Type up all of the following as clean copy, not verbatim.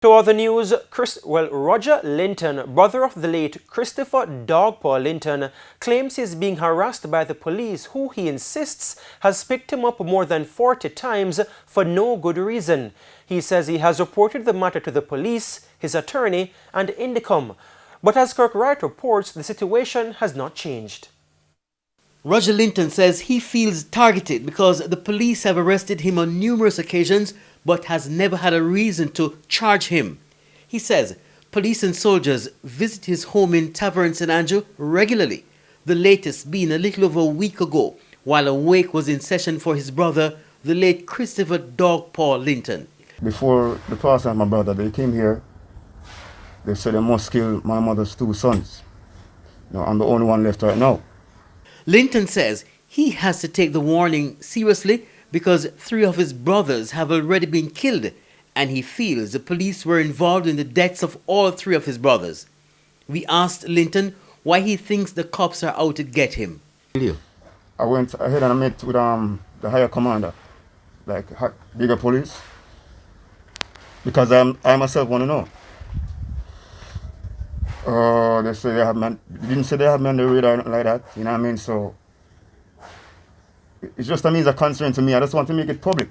To other news, Roger Linton, brother of the late Christopher Dogpaw Linton, claims he's being harassed by the police, who he insists has picked him up more than 40 times for no good reason. He says he has reported the matter to the police, his attorney, and Indicom. But as Kirkwright reports, the situation has not changed. Roger Linton says he feels targeted because the police have arrested him on numerous occasions but has never had a reason to charge him. He says police and soldiers visit his home in Tavern St. Andrew regularly, the latest being a little over a week ago while a wake was in session for his brother, the late Christopher Dogpaw Linton. Before the pastor and my brother, they came here, they said they must kill my mother's 2 sons. I'm the only one left right now. Linton says he has to take the warning seriously because 3 of his brothers have already been killed, and he feels the police were involved in the deaths of all 3 of his brothers. We asked Linton why he thinks the cops are out to get him. I went ahead and I met with the higher commander, like bigger police, because I myself want to know. They say they didn't say they have me on the radar or nothing like that, you know what I mean? So it's just a means of concern to me. I just want to make it public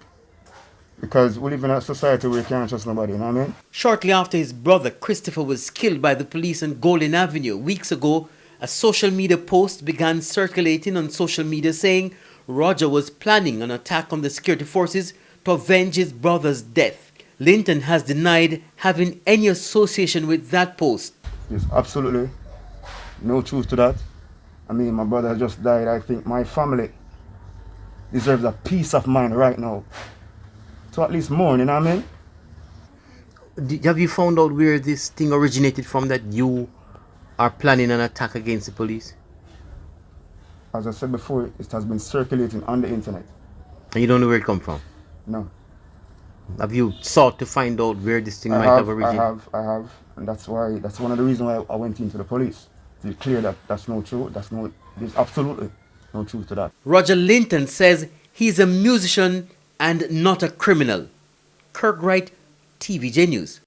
because we live in a society where you can't trust nobody, you know what I mean? Shortly after his brother Christopher was killed by the police on Golden Avenue weeks ago, a social media post began circulating on social media saying Roger was planning an attack on the security forces to avenge his brother's death. Linton has denied having any association with that post. Yes, absolutely no truth to that. I mean, my brother has just died. I think my family deserves a peace of mind right now to at least mourn, you know what I mean? Have you found out where this thing originated from, that you are planning an attack against the police? As I said before, it has been circulating on the internet. And you don't know where it come from? No. Have you sought to find out where this thing might have originated? I have, and that's one of the reasons why I went into the police. To be clear that that's no truth, there's absolutely no truth to that. Roger Linton says he's a musician and not a criminal. Kirkwright, TVJ News.